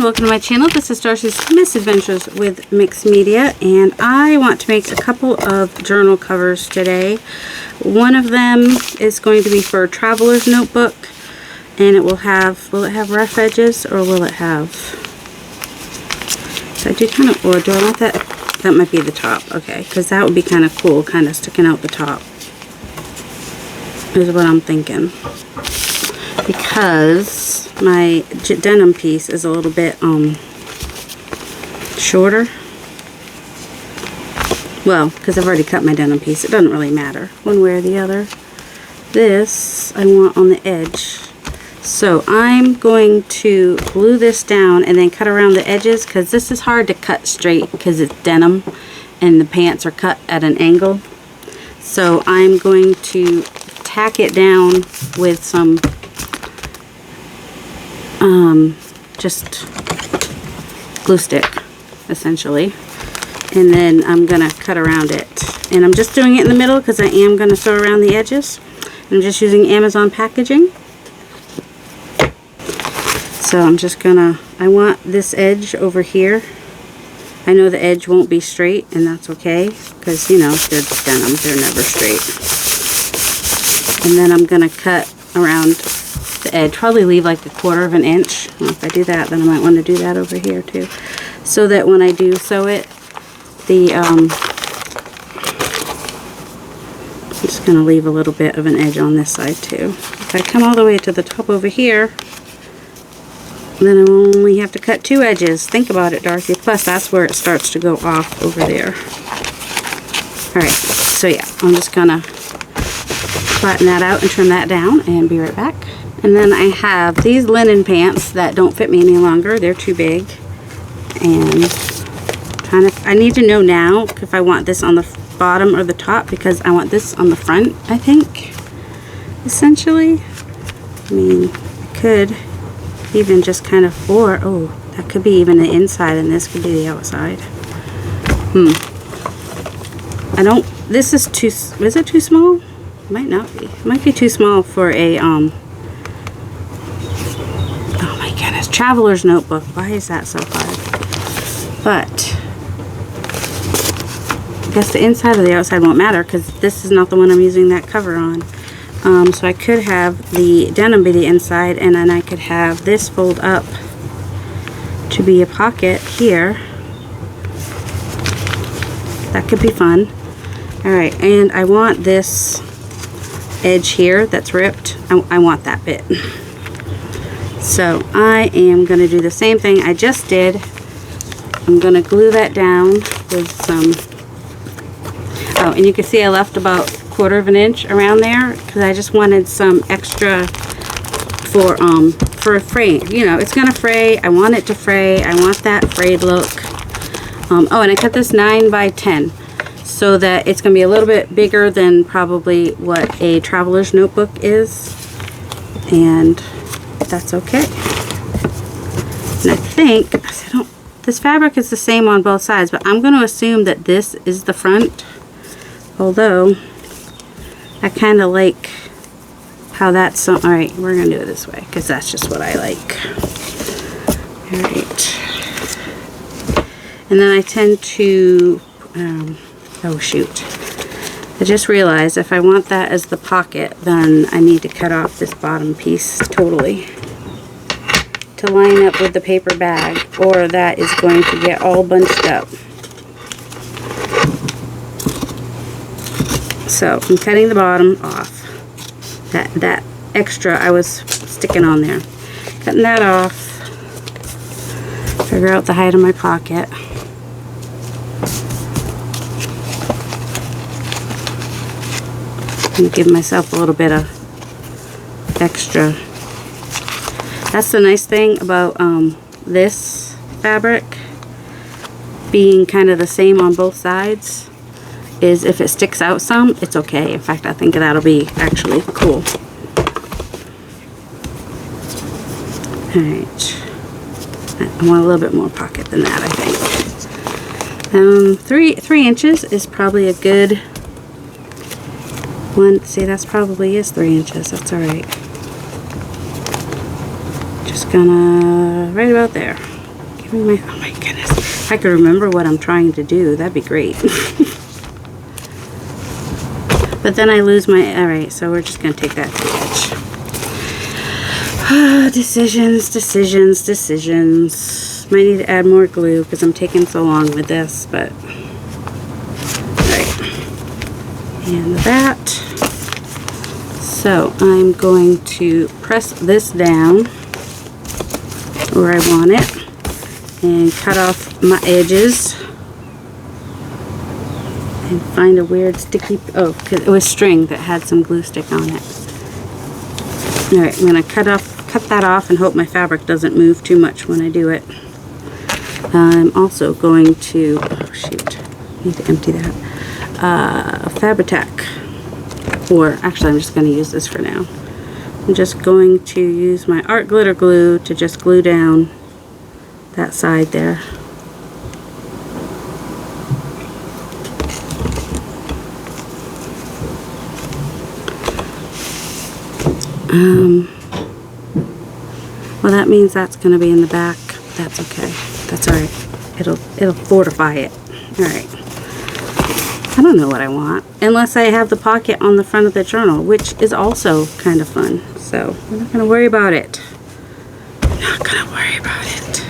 welcome to my channel. This is Darcy's Misadventures with Mixed Media, and I want to make a couple of journal covers today. One of them is going to be for a traveler's notebook, and it will have rough edges, or will it have, so I do kind of, or do I want that, that might be the top, okay, because that would be kind of cool, kind of sticking out the top, is what I'm thinking. Because my denim piece is a little bit shorter. Well, because I've already cut my denim piece, it doesn't really matter one way or the other. This I want on the edge, so I'm going to glue this down and then cut around the edges, because this is hard to cut straight because it's denim and the pants are cut at an angle. So I'm going to tack it down with some just glue stick, essentially, and then I'm gonna cut around it, and I'm just doing it in the middle because I am gonna sew around the edges. I'm just using Amazon packaging, so I'm just gonna, I want this edge over here. I know the edge won't be straight, and that's okay, because you know, they're denim, they're never straight. And then I'm gonna cut around the edge, probably leave like a 1/4 of an inch. Well, if I do that, then I might want to do that over here too, so that when I do sew it, the I'm just going to leave a little bit of an edge on this side too. If I come all the way to the top over here, then I only have to cut 2 edges. Think about it, Darcy. Plus that's where it starts to go off over there. Alright, so yeah, I'm just going to flatten that out and trim that down and be right back. And then I have these linen pants that don't fit me any longer. They're too big. And I need to know now if I want this on the bottom or the top, because I want this on the front, I think, essentially. I mean, I could even just kind of, or, oh, that could be even the inside and this could be the outside. I don't, this is too, is it too small? It might not be. It might be too small for a, traveler's notebook. Why is that so hard? But I guess the inside or the outside won't matter, because this is not the one I'm using that cover on. So I could have the denim be the inside, and then I could have this fold up to be a pocket here. That could be fun. Alright, and I want this edge here that's ripped. I want that bit. So I am going to do the same thing I just did. I'm going to glue that down with some, oh, and you can see I left about 1/4 of an inch around there, because I just wanted some extra for a fray. You know, it's going to fray. I want it to fray. I want that frayed look. Oh, and I cut this 9 by 10, so that it's going to be a little bit bigger than probably what a traveler's notebook is. And that's okay. And I think, this fabric is the same on both sides, but I'm going to assume that this is the front, although I kind of like how that's so. Alright, we're going to do it this way, because that's just what I like. Alright. And then I tend to, oh shoot. I just realized if I want that as the pocket, then I need to cut off this bottom piece totally to line up with the paper bag, or that is going to get all bunched up. So I'm cutting the bottom off. That extra I was sticking on there. Cutting that off. Figure out the height of my pocket. And give myself a little bit of extra. That's the nice thing about this fabric being kind of the same on both sides, is if it sticks out some, it's okay. In fact, I think that'll be actually cool. Alright. I want a little bit more pocket than that, I think. 3 inches is probably a good one. See, that's probably is 3 inches. That's alright. Just gonna right about there. Oh my goodness. If I could remember what I'm trying to do, that'd be great. But then I lose my... Alright, so we're just going to take that to the edge. Decisions, decisions, decisions. Might need to add more glue because I'm taking so long with this, but... Alright. And that. So I'm going to press this down where I want it and cut off my edges and find a weird sticky, oh, because it was string that had some glue stick on it. Alright, I'm going to cut that off and hope my fabric doesn't move too much when I do it. I'm also going to, oh shoot, I need to empty that, Fabri-Tac, or actually I'm just going to use this for now. I'm just going to use my art glitter glue to just glue down that side there. Well, that means that's going to be in the back. That's okay. That's alright. It'll fortify it. Alright. I don't know what I want. Unless I have the pocket on the front of the journal, which is also kind of fun. So, I'm not going to worry about it. I'm not going to worry about it.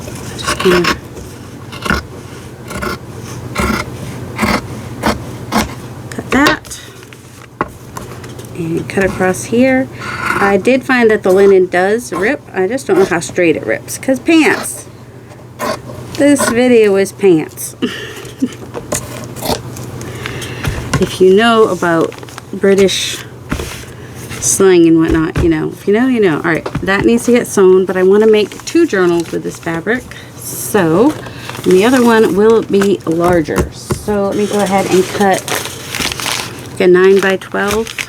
I'm just going to... cut that. And cut across here. I did find that the linen does rip. I just don't know how straight it rips. Because pants. This video is pants. If you know about British slang and whatnot, you know. If you know, you know. Alright, that needs to get sewn, but I want to make 2 journals with this fabric. So, and the other one will be larger. So, let me go ahead and cut like a 9 by 12.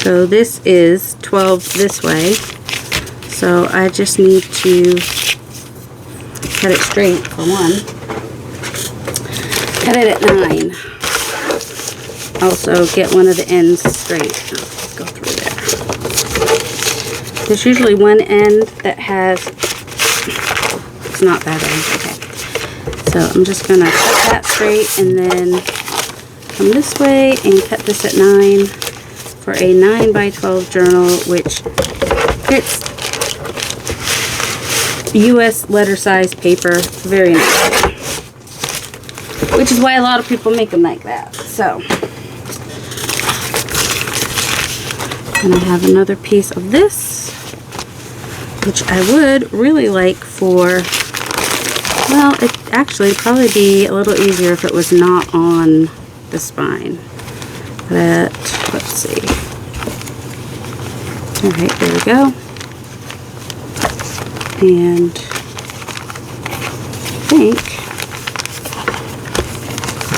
So this is 12 this way. So I just need to cut it straight for one. Cut it at 9. Also get one of the ends straight. Let's go through there. There's usually one end that has, it's not that end, okay. So I'm just gonna cut that straight and then come this way and cut this at 9. For a 9 by 12 journal, which fits US letter size paper very nicely. Which is why a lot of people make them like that. So, and I have another piece of this, which I would really like for, well, it actually probably be a little easier if it was not on the spine. But let's see. Alright, there we go. And I think,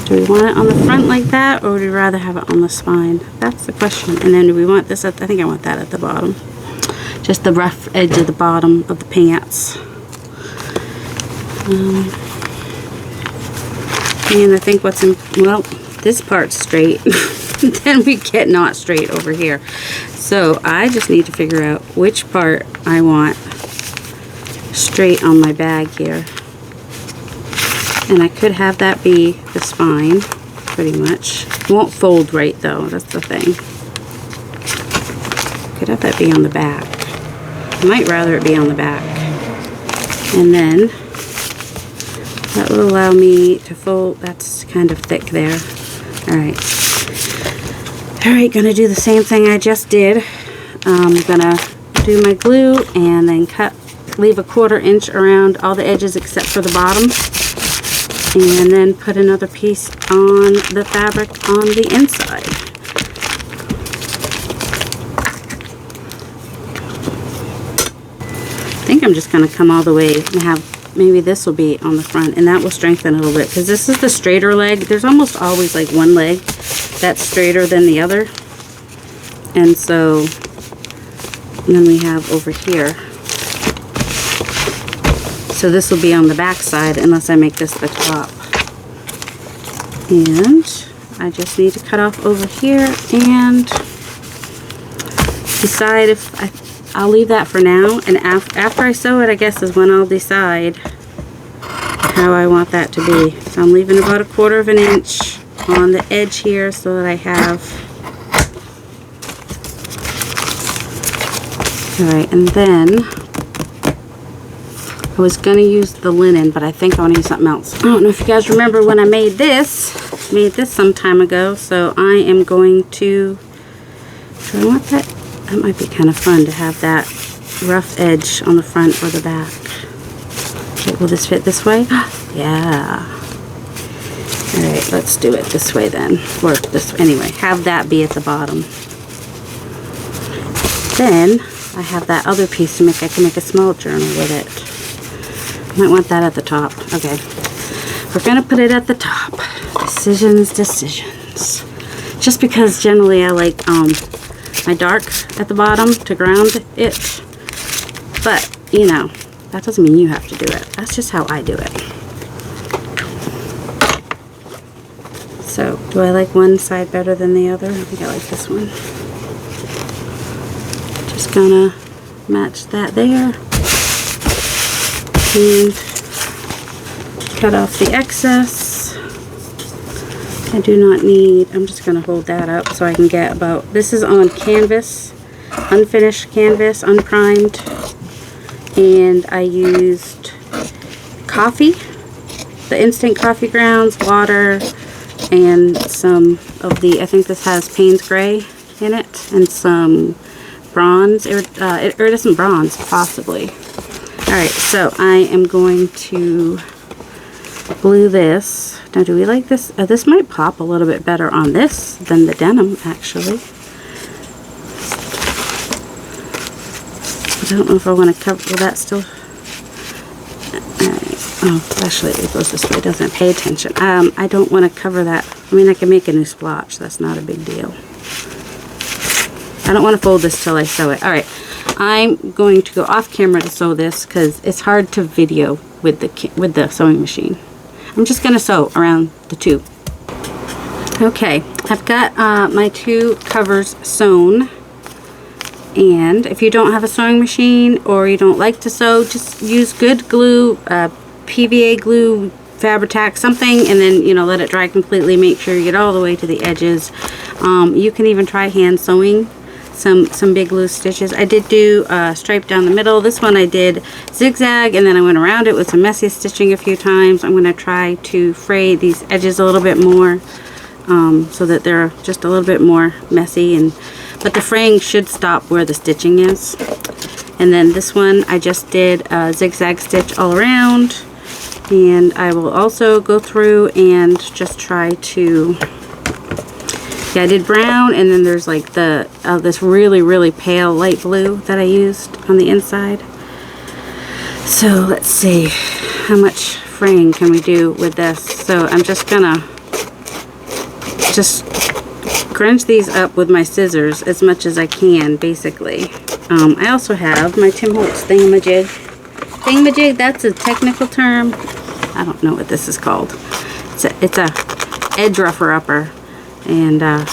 do we want it on the front like that, or would we rather have it on the spine? That's the question. And then do we want this at, I think I want that at the bottom. Just the rough edge of the bottom of the pants. And I think what's in, well, this part's straight. Then we get not straight over here. So I just need to figure out which part I want straight on my bag here. And I could have that be the spine, pretty much. It won't fold right though, that's the thing. Could have that be on the back. I might rather it be on the back. And then that will allow me to fold, that's kind of thick there. Alright. Alright, gonna do the same thing I just did. I'm gonna do my glue and then leave a 1/4 inch around all the edges except for the bottom. And then put another piece on the fabric on the inside. I think I'm just gonna come all the way and have, maybe this will be on the front and that will strengthen it a little bit because this is the straighter leg. There's almost always like one leg that's straighter than the other. And so then we have over here. So this will be on the back side unless I make this the top. And I just need to cut off over here and decide if I'll leave that for now, and after I sew it, I guess, is when I'll decide how I want that to be. So I'm leaving about 1/4 of an inch on the edge here so that I have. Alright, and then I was going to use the linen, but I think I want to use something else. I don't know if you guys remember when I made this some time ago, so I am going to, do I want that? That might be kind of fun to have that rough edge on the front or the back. Okay, will this fit this way? Yeah. Alright, let's do it this way then. Or this, anyway, have that be at the bottom. Then, I have that other piece to make, I can make a small journal with it. Might want that at the top. Okay. We're going to put it at the top. Decisions. Just because generally I like my dark at the bottom to ground it. But, you know, that doesn't mean you have to do it. That's just how I do it. So, do I like one side better than the other? I think I like this one. Just gonna match that there. And cut off the excess. I do not need, I'm just going to hold that up so I can get about, this is on canvas, unfinished canvas, unprimed, and I used coffee, the instant coffee grounds, water, and some of the, I think this has Payne's Gray in it, and some bronze, iridescent bronze, possibly. Alright, so I am going to glue this. Now, do we like this? This might pop a little bit better on this than the denim, actually. I don't know if I want to cover, will that still? Alright, oh, actually it goes this way, doesn't pay attention. I don't want to cover that. I mean, I can make a new splotch, that's not a big deal. I don't want to fold this till I sew it. Alright, I'm going to go off camera to sew this because it's hard to video with the sewing machine. I'm just going to sew around the two. Okay, I've got my two covers sewn. And if you don't have a sewing machine or you don't like to sew, just use good glue, PVA glue, Fabri-Tac, something, and then, you know, let it dry completely. Make sure you get all the way to the edges. You can even try hand sewing some big loose stitches. I did do a stripe down the middle. This one I did zigzag, and then I went around it with some messy stitching a few times. I'm going to try to fray these edges a little bit more so that they're just a little bit more messy, but the fraying should stop where the stitching is. And then this one I just did a zigzag stitch all around, and I will also go through and just try to, yeah, I did brown, and then there's like the this really pale light blue that I used on the inside. So let's see, how much fraying can we do with this? So I'm just gonna crunch these up with my scissors as much as I can, basically. I also have my Tim Holtz thingamajig. Thingamajig, that's a technical term. I don't know what this is called. It's a edge rougher upper. And I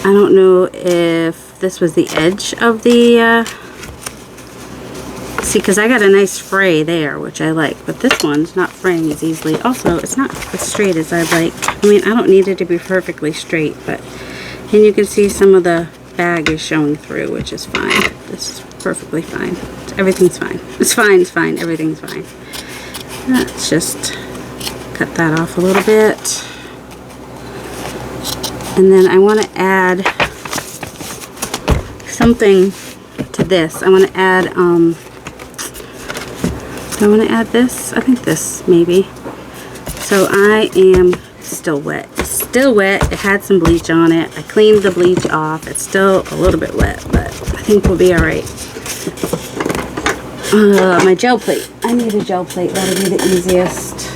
don't know if this was the edge of the, see, because I got a nice fray there, which I like, but this one's not fraying as easily. Also, it's not as straight as I'd like. I mean, I don't need it to be perfectly straight, but, and you can see some of the bag is showing through, which is fine. This is perfectly fine. Everything's fine. It's fine, everything's fine. Let's just cut that off a little bit. And then I want to add something to this. I want to add, do I want to add this? I think this, maybe. So I am still wet. It's still wet. It had some bleach on it. I cleaned the bleach off. It's still a little bit wet, but I think we'll be alright. My gel plate. I need a gel plate. That'll be the easiest.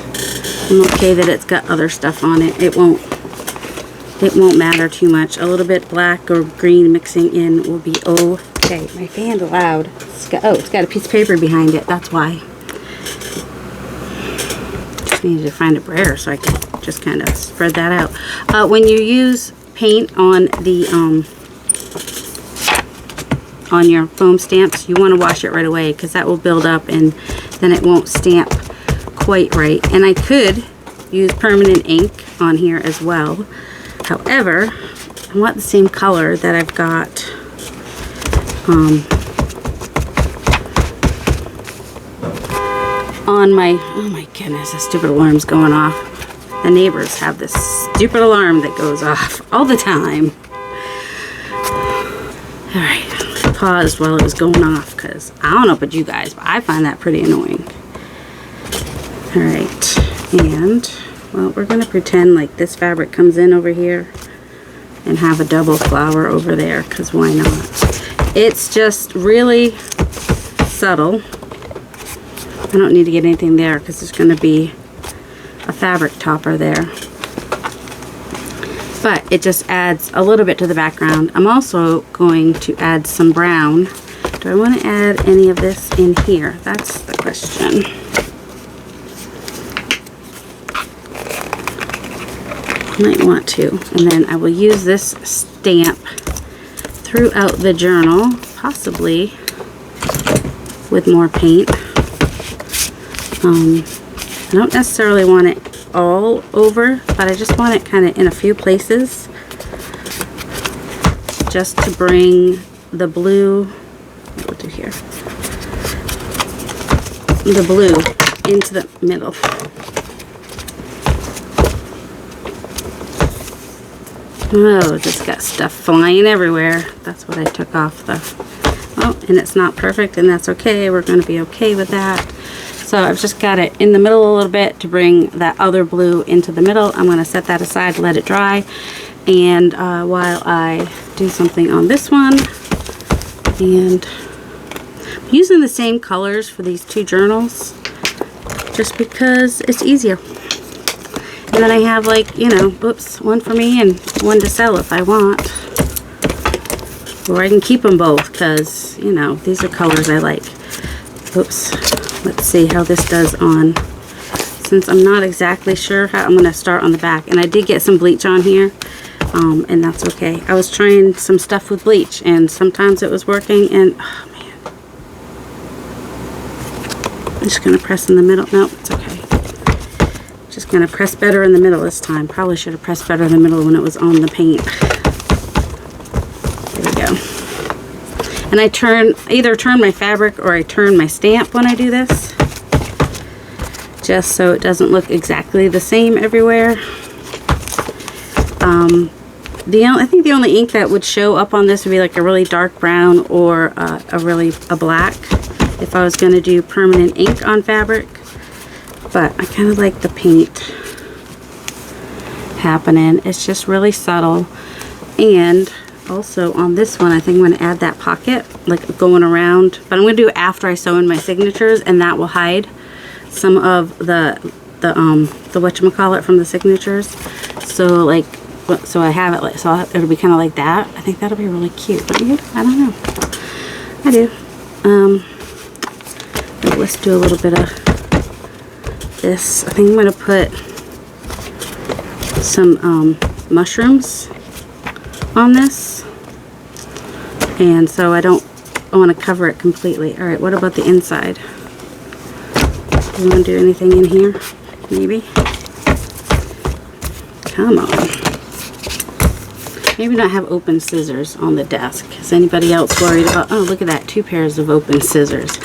I'm okay that it's got other stuff on it. It won't matter too much. A little bit black or green mixing in will be okay. My fan's loud. It's got a piece of paper behind it. That's why. Just needed to find a brayer so I could just kind of spread that out. When you use paint on the on your foam stamps, you want to wash it right away because that will build up and then it won't stamp quite right. And I could use permanent ink on here as well. However, I want the same color that I've got on my, oh my goodness, the stupid alarm's going off. The neighbors have this stupid alarm that goes off all the time. All right, I paused while it was going off because I don't know about you guys, but I find that pretty annoying. All right, and well, we're gonna pretend like this fabric comes in over here and have a double flower over there because why not? It's just really subtle. I don't need to get anything there because there's going to be a fabric topper there. But it just adds a little bit to the background. I'm also going to add some brown. Do I want to add any of this in here? That's the question. I might want to. And then I will use this stamp throughout the journal, possibly with more paint. I don't necessarily want it all over, but I just want it kind of in a few places just to bring the blue, what we'll do here, the blue into the middle. Oh, just got stuff flying everywhere. That's what I took off the, oh, and it's not perfect, and that's okay. We're going to be okay with that. So I've just got it in the middle a little bit to bring that other blue into the middle. I'm going to set that aside, let it dry, and while I do something on this one, and I'm using the same colors for these two journals just because it's easier. And then I have, like, you know, oops, one for me and one to sell if I want. Or I can keep them both because, you know, these are colors I like. Oops. Let's see how this does on, since I'm not exactly sure how, I'm going to start on the back. And I did get some bleach on here, and that's okay. I was trying some stuff with bleach, and sometimes it was working, and, oh man. I'm just going to press in the middle. Nope, it's okay. Just going to press better in the middle this time. Probably should have pressed better in the middle when it was on the paint. There we go. And I either turn my fabric or I turn my stamp when I do this, just so it doesn't look exactly the same everywhere. I think the only ink that would show up on this would be like a really dark brown or a black if I was going to do permanent ink on fabric. But I kind of like the paint happening. It's just really subtle. And also on this one, I think I'm going to add that pocket, like going around. But I'm going to do it after I sew in my signatures, and that will hide some of the whatchamacallit from the signatures. So like, so I have it like, so it'll be kind of like that. I think that'll be really cute. Don't you? I don't know. I do. Let's do a little bit of this. I think I'm going to put some mushrooms on this, and so I want to cover it completely. All right, what about the inside? Do you want to do anything in here? Maybe. Come on. Maybe not have open scissors on the desk. Is anybody else worried about, oh, look at that, 2 pairs of open scissors.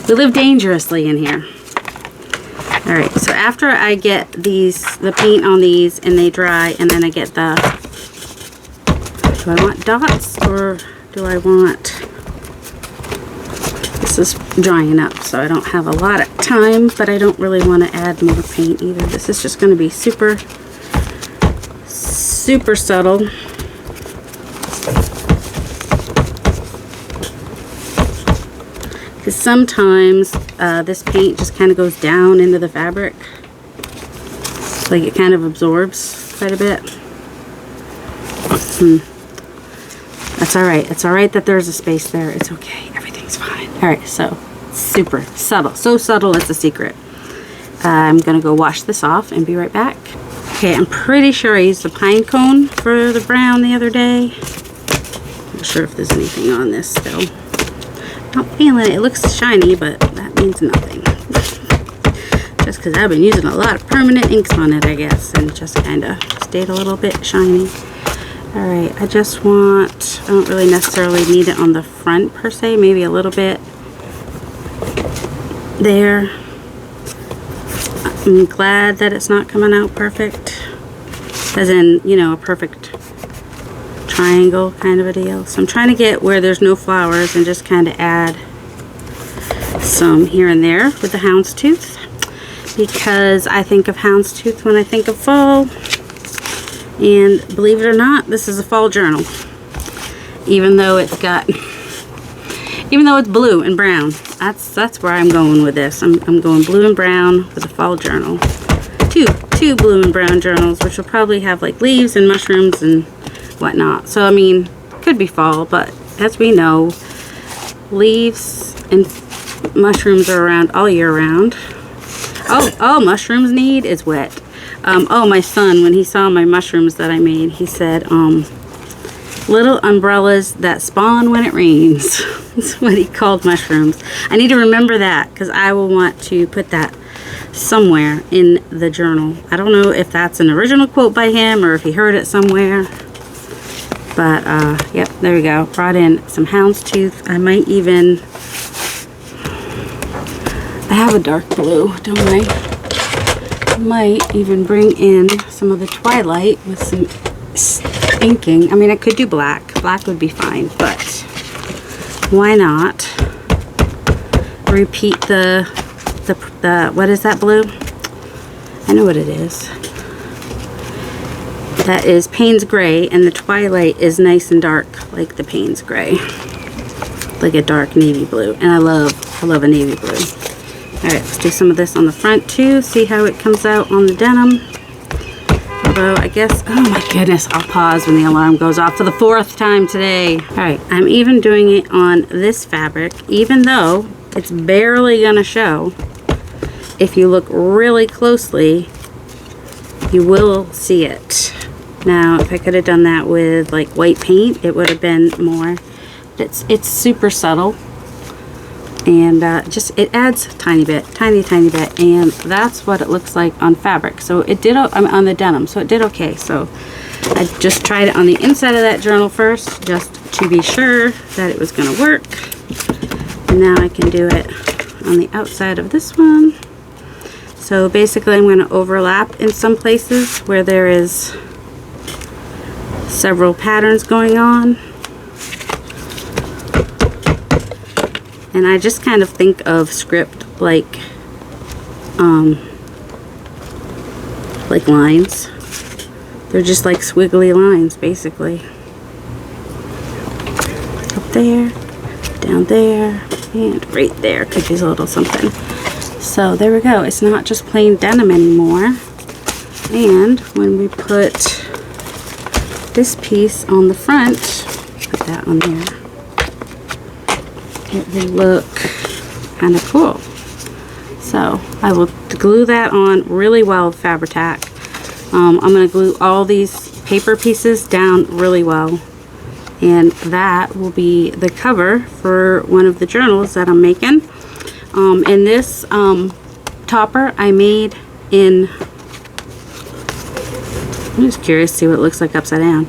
We live dangerously in here. All right, so after I get the paint on these and they dry, and then I get do I want dots or do I want, this is drying up, so I don't have a lot of time, but I don't really want to add more paint either. This is just going to be super, super subtle. Because sometimes this paint just kind of goes down into the fabric. Like it kind of absorbs quite a bit. That's alright. It's alright that there's a space there. It's okay. Everything's fine. Alright, so super subtle. So subtle it's a secret. I'm going to go wash this off and be right back. Okay, I'm pretty sure I used a pine cone for the brown the other day. Not sure if there's anything on this still. Not feeling it. It looks shiny, but that means nothing. Just because I've been using a lot of permanent inks on it, I guess, and it just kind of stayed a little bit shiny. Alright, I just want, I don't really necessarily need it on the front per se, maybe a little bit there. I'm glad that it's not coming out perfect, as in, you know, a perfect triangle kind of a deal. So I'm trying to get where there's no flowers and just kind of add some here and there with the houndstooth, because I think of houndstooth when I think of fall. And believe it or not, this is a fall journal. Even though it's blue and brown. That's where I'm going with this. I'm going blue and brown with a fall journal. Two blue and brown journals, which will probably have like leaves and mushrooms and whatnot. So I mean, could be fall, but as we know, leaves and mushrooms are around all year round. Oh, mushrooms need is wet. Oh, my son, when he saw my mushrooms that I made, he said, little umbrellas that spawn when it rains. That's what he called mushrooms. I need to remember that, because I will want to put that somewhere in the journal. I don't know if that's an original quote by him or if he heard it somewhere. But, yep, there we go. Brought in some houndstooth. I might even... I have a dark blue, don't I? Might even bring in some of the Twilight with some inking. I mean, I could do black. Black would be fine, but why not repeat the what is that blue? I know what it is. That is Payne's Gray, and the Twilight is nice and dark like the Payne's Gray, like a dark navy blue, and I love a navy blue. Alright, let's do some of this on the front too, see how it comes out on the denim. Although, I guess, oh my goodness, I'll pause when the alarm goes off for the 4th time today. Alright, I'm even doing it on this fabric, even though it's barely gonna show. If you look really closely, you will see it. Now, if I could have done that with like white paint, it would have been more. It's super subtle. And just it adds a tiny bit, tiny bit, and that's what it looks like on fabric. So it did on the denim, so it did okay. So I just tried it on the inside of that journal first, just to be sure that it was going to work. And now I can do it on the outside of this one. So basically, I'm going to overlap in some places where there is several patterns going on. And I just kind of think of script like lines. They're just like squiggly lines, basically. Up there, down there, and right there could use a little something. So there we go. It's not just plain denim anymore. And when we put this piece on the front, put that on there, it will look kind of cool. So I will glue that on really well with Fabri-Tac. I'm going to glue all these paper pieces down really well, and that will be the cover for one of the journals that I'm making. And this topper I made in, I'm just curious to see what it looks like upside down.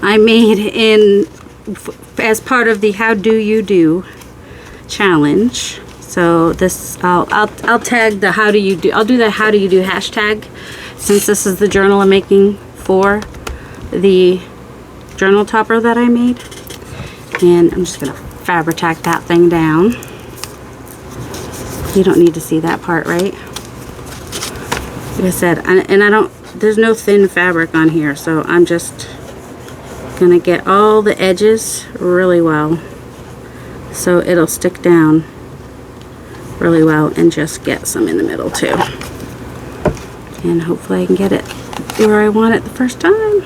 I made in as part of the How Do You Do challenge. So this I'll tag the How Do You Do. I'll do the How Do You Do hashtag, since this is the journal I'm making for the journal topper that I made. And I'm just gonna Fabri-Tac that thing down. You don't need to see that part, right? Like I said, and I don't, there's no thin fabric on here, so I'm just gonna get all the edges really well so it'll stick down really well, and just get some in the middle too. And hopefully I can get it where I want it the first time.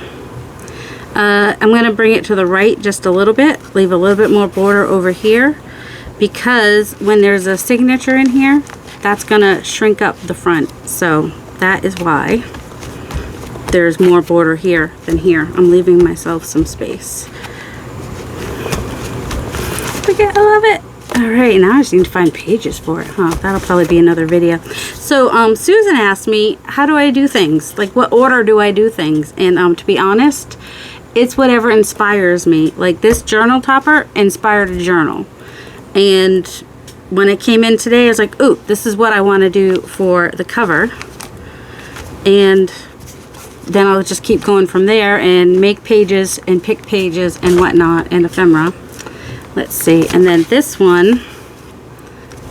I'm going to bring it to the right just a little bit, leave a little bit more border over here, because when there's a signature in here, that's going to shrink up the front. So that is why there's more border here than here. I'm leaving myself some space. like it. I love it. All right, now I just need to find pages for it, huh? That'll probably be another video. So Susan asked me, how do I do things? Like, what order do I do things? And to be honest, it's whatever inspires me. Like, this journal topper inspired a journal. And when it came in today, I was like, ooh, this is what I want to do for the cover. And then I'll just keep going from there and make pages and pick pages and whatnot and ephemera. Let's see. And then this one,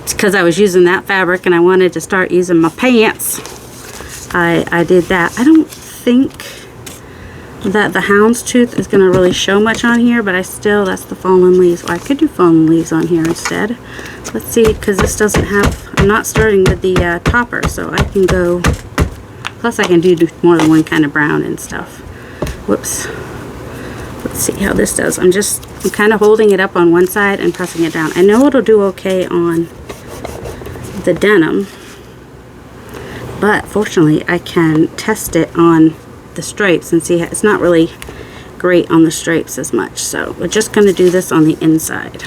it's because I was using that fabric and I wanted to start using my pants. I did that. I don't think that the houndstooth is going to really show much on here, but that's the fallen leaves. Well, I could do fallen leaves on here instead. Let's see, because this doesn't have, I'm not starting with the topper, so I can go, plus I can do more than one kind of brown and stuff. Whoops. Let's see how this does. I'm kind of holding it up on one side and pressing it down. I know it'll do okay on the denim, but fortunately I can test it on the stripes and see it's not really great on the stripes as much. So we're just going to do this on the inside.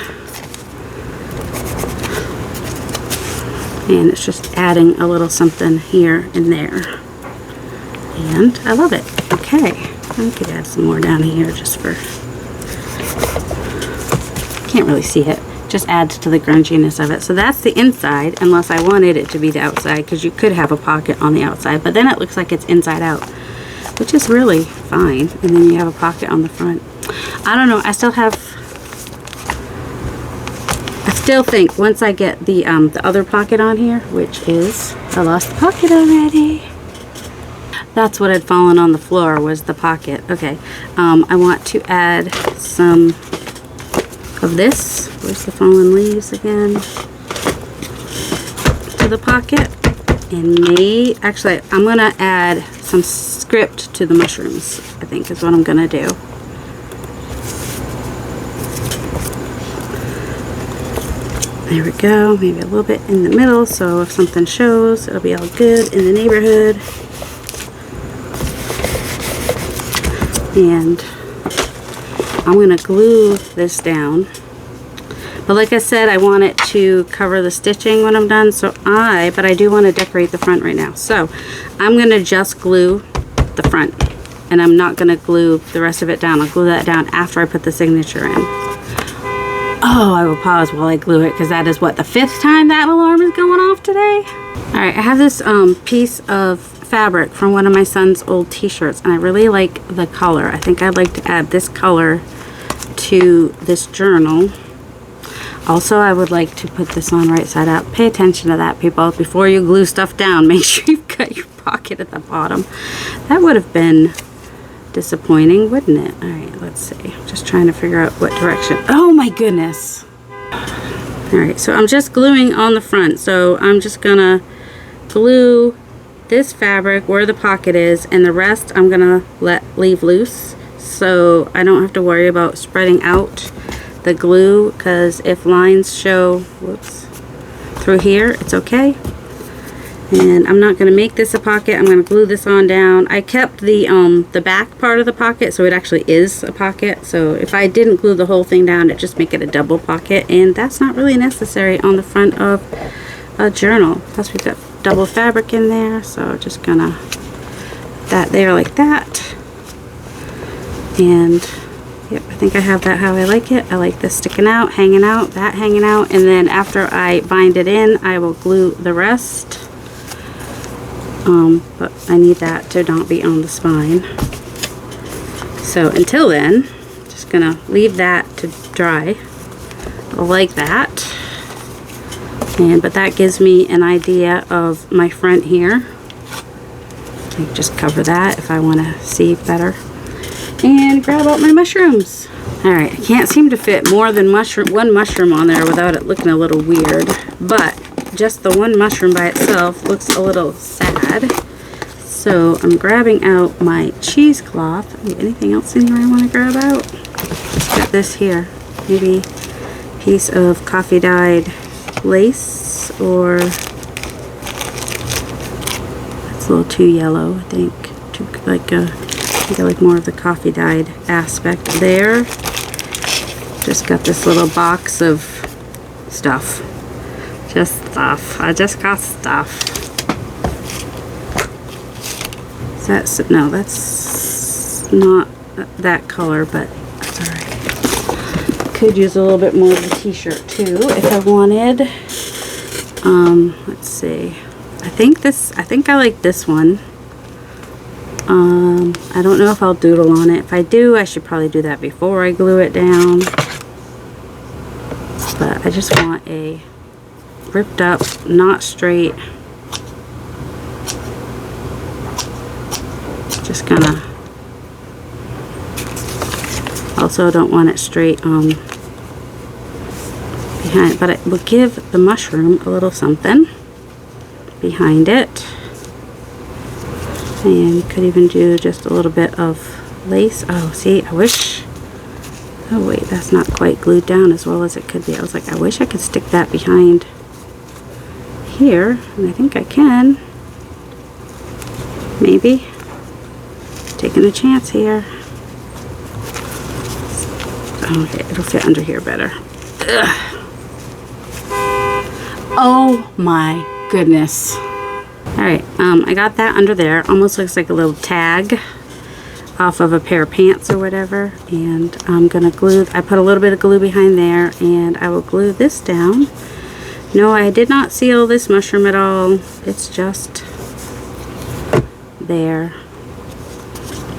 And it's just adding a little something here and there. And I love it. Okay. I could add some more down here just for, can't really see it, just adds to the grunginess of it. So that's the inside, unless I wanted it to be the outside, because you could have a pocket on the outside, but then it looks like it's inside out, which is really fine. And then you have a pocket on the front. I don't know, I still think once I get the other pocket on here, which is, I lost the pocket already. That's what had fallen on the floor, was the pocket. Okay, I want to add some of this. Where's the fallen leaves again? To the pocket. And actually, I'm going to add some script to the mushrooms, I think is what I'm going to do. There we go. Maybe a little bit in the middle, so if something shows, it'll be all good in the neighborhood. And I'm going to glue this down. But like I said, I want it to cover the stitching when I'm done. But I do want to decorate the front right now. So I'm going to just glue the front. And I'm not going to glue the rest of it down. I'll glue that down after I put the signature in. Oh, I will pause while I glue it, because that is what, the 5th time that alarm is going off today? Alright, I have this piece of fabric from one of my son's old t-shirts, and I really like the color. I think I'd like to add this color to this journal. Also, I would like to put this on right side up. Pay attention to that, people. Before you glue stuff down, make sure you've got your pocket at the bottom. That would have been disappointing, wouldn't it? Alright, let's see. I'm just trying to figure out what direction. Oh my goodness! Alright, so I'm just gluing on the front. So I'm just gonna glue this fabric where the pocket is, and the rest I'm gonna leave loose, so I don't have to worry about spreading out the glue, because if lines show through here, it's okay. And I'm not going to make this a pocket. I'm going to glue this on down. I kept the back part of the pocket, so it actually is a pocket. So if I didn't glue the whole thing down, it'd just make it a double pocket, and that's not really necessary on the front of a journal. Plus we've got double fabric in there, so just gonna put that there like that. And yep, I think I have that how I like it. I like this sticking out, hanging out, that hanging out, and then after I bind it in, I will glue the rest. But I need that to not be on the spine. So until then, just gonna leave that to dry like that. But that gives me an idea of my front here. I can just cover that if I want to see better. And grab out my mushrooms. Alright, I can't seem to fit more than one mushroom on there without it looking a little weird. But just the one mushroom by itself looks a little sad. So I'm grabbing out my cheesecloth. Anything else in here I want to grab out? Just got this here. Maybe a piece of coffee dyed lace, or it's a little too yellow, I think. Too like more of the coffee dyed aspect there. Just just got this little box of stuff. Just stuff. I just got stuff. No, that's not that color, but that's alright. Could use a little bit more of the t-shirt too if I wanted. Let's see. I think I like this one. I don't know if I'll doodle on it. If I do, I should probably do that before I glue it down. But I just want a ripped up, not straight. Just gonna, also don't want it straight behind, but it will give the mushroom a little something behind it. And could even do just a little bit of lace. Oh, see, I wish, oh wait, that's not quite glued down as well as it could be. I was like, I wish I could stick that behind here, and I think I can. Maybe. Taking a chance here. Okay, it'll fit under here better. Ugh. Oh my goodness. Alright, I got that under there. Almost looks like a little tag off of a pair of pants or whatever. And I'm gonna glue, I put a little bit of glue behind there, and I will glue this down. No, I did not seal this mushroom at all. It's just there.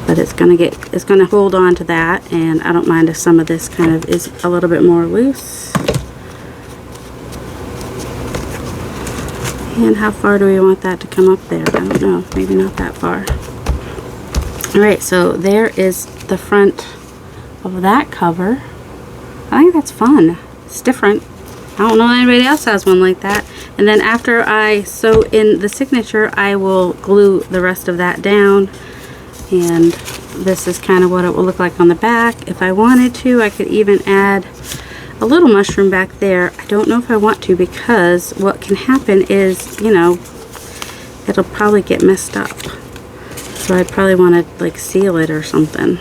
But it's gonna hold on to that, and I don't mind if some of this kind of is a little bit more loose. And how far do we want that to come up there? I don't know, maybe not that far. Alright, so there is the front of that cover. I think that's fun. It's different. I don't know anybody else has one like that. And then after I sew in the signature, I will glue the rest of that down. And this is kind of what it will look like on the back. If I wanted to, I could even add a little mushroom back there. I don't know if I want to, because what can happen is, you know, it'll probably get messed up. So I'd probably want to like seal it or something.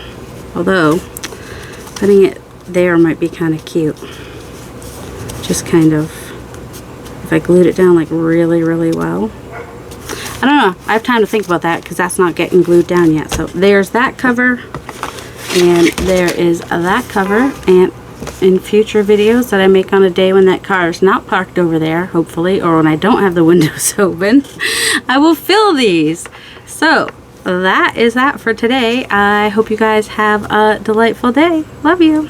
Although putting it there might be kind of cute. Just kind of, if I glued it down like really, really well. I don't know. I have time to think about that because that's not getting glued down yet. So there's that cover, and there is that cover. And in future videos that I make on a day when that car is not parked over there, hopefully, or when I don't have the windows open, I will fill these. So that is that for today. I hope you guys have a delightful day. Love you.